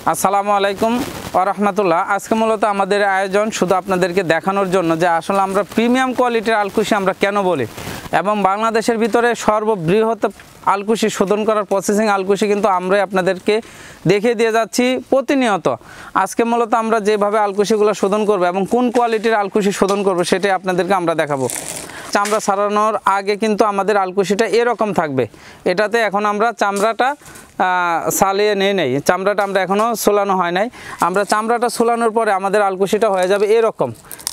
আসসালামু আলাইকুম ওয়া রাহমাতুল্লাহ। আজকে মূলত আমাদের আয়োজন শুধু আপনাদেরকে দেখানোর জন্য যে আসলে আমরা প্রিমিয়াম কোয়ালিটির আলকুশি আমরা কেন বলি, এবং বাংলাদেশের ভিতরে সর্ববৃহৎ আলকুশি শোধন করার প্রসেসিং আলকুশি কিন্তু আমরাই আপনাদেরকে দেখিয়ে দিয়ে যাচ্ছি প্রতিনিয়ত। আজকে মূলত আমরা যেভাবে আলকুশিগুলো শোধন করব এবং কোন কোয়ালিটির আলকুশি শোধন করব সেটাই আপনাদেরকে আমরা দেখাবো। চামড়া ছাড়ানোর আগে কিন্তু আমাদের আলকুশিটা এরকম থাকবে। এটাতে এখন আমরা চামড়াটা সালিয়ে নেই, চামড়াটা আমরা এখনও সোলানো হয় নাই। আমরা চামড়াটা সোলানোর পরে আমাদের আলকুশিটা হয়ে যাবে এরকম।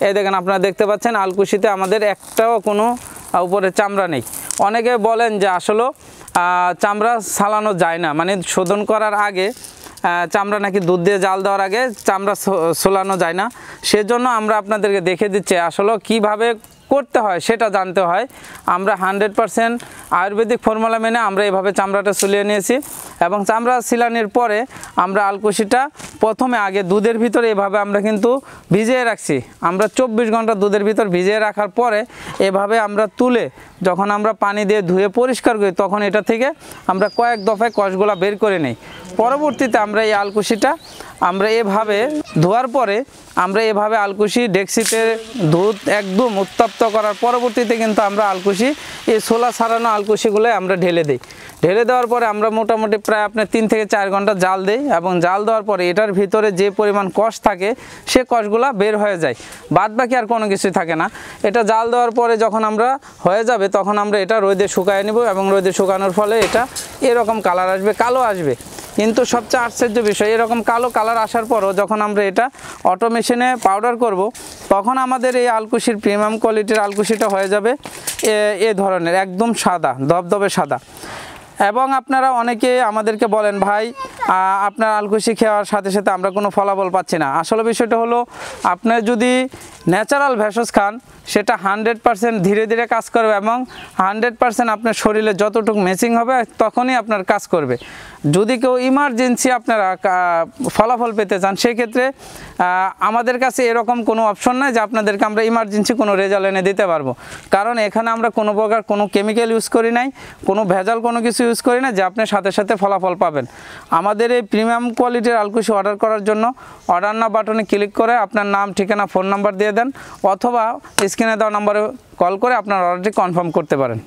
এই দেখেন, আপনারা দেখতে পাচ্ছেন আলকুশিতে আমাদের একটাও কোনো উপরে চামড়া নেই। অনেকে বলেন যে আসলে চামড়া সালানো যায় না, মানে শোধন করার আগে চামড়া নাকি দুধ দিয়ে জাল দেওয়ার আগে চামড়া সোলানো যায় না। সেজন্য আমরা আপনাদেরকে দেখে দিচ্ছি আসলে কিভাবে করতে হয়, সেটা জানতে হয়। আমরা 100% আয়ুর্বেদিক ফর্মুলা মেনে আমরা এভাবে চামড়াটা সুলিয়ে নিয়েছি, এবং চামড়া সিলানির পরে আমরা আলকুশিটা প্রথমে আগে দুধের ভিতরে এভাবে আমরা কিন্তু ভিজিয়ে রাখছি। আমরা 24 ঘন্টা দুধের ভিতর ভিজিয়ে রাখার পরে এভাবে আমরা তুলে যখন আমরা পানি দিয়ে ধুয়ে পরিষ্কার করি, তখন এটা থেকে আমরা কয়েক দফায় কষগুলা বের করে নিই। পরবর্তীতে আমরা এই আলকুশিটা আমরা এভাবে ধোয়ার পরে আমরা এভাবে আলকুশি ডেকসিতে দুধ একদম উত্তপ্ত করার পরবর্তীতে কিন্তু আমরা আলকুশি এই ছোলা ছাড়ানো আলকুশিগুলো আমরা ঢেলে দিই। ঢেলে দেওয়ার পরে আমরা মোটামুটি প্রায় আপনার 3 থেকে 4 ঘন্টা জাল দিই, এবং জাল দেওয়ার পরে এটার ভিতরে যে পরিমাণ কষ থাকে সে কষগুলা বের হয়ে যায়, বাদ বাকি আর কোনো কিছুই থাকে না। এটা জাল দেওয়ার পরে যখন আমরা হয়ে যাবে তখন আমরা এটা রোদে শুকায় নেব, এবং রোদে শুকানোর ফলে এটা এরকম কালার আসবে, কালো আসবে। কিন্তু সবচেয়ে আশ্চর্য বিষয়, এরকম কালো কালার আসার পরও যখন আমরা এটা অটো মেশিনে পাউডার করব, তখন আমাদের এই আলকুশির প্রিমিয়াম কোয়ালিটির আলকুশিটা হয়ে যাবে এ ধরনের একদম সাদা, ধবধবে সাদা। এবং আপনারা অনেকে আমাদেরকে বলেন, ভাই আপনার আলকুশি খাওয়ার সাথে সাথে আমরা কোনো ফলাফল পাচ্ছি না। আসলে বিষয়টা হলো, আপনার যদি ন্যাচারাল ভেষজ খান সেটা 100% ধীরে ধীরে কাজ করবে, এবং 100% আপনার শরীরে যতটুকু ম্যাচিং হবে তখনই আপনার কাজ করবে। যদি কেউ ইমার্জেন্সি আপনারা ফলাফল পেতে চান, সেক্ষেত্রে আমাদের কাছে এরকম কোনো অপশন নাই যে আপনাদেরকে আমরা ইমার্জেন্সি কোনো রেজাল্ট এনে দিতে পারবো। কারণ এখানে আমরা কোনো প্রকার কোনো কেমিক্যাল ইউজ করি নাই, কোনো ভেজাল কোনো কিছু ইউজ করি না যে আপনি সাথে সাথে ফলাফল পাবেন। আমাদের এই প্রিমিয়াম কোয়ালিটির আলকুশি অর্ডার করার জন্য অর্ডার নাও বাটনে ক্লিক করে আপনার নাম, ঠিকানা, ফোন নাম্বার দিয়ে দেন, অথবা স্ক্রিনে দেওয়া নম্বরে কল করে আপনার অর্ডারটি কনফার্ম করতে পারেন।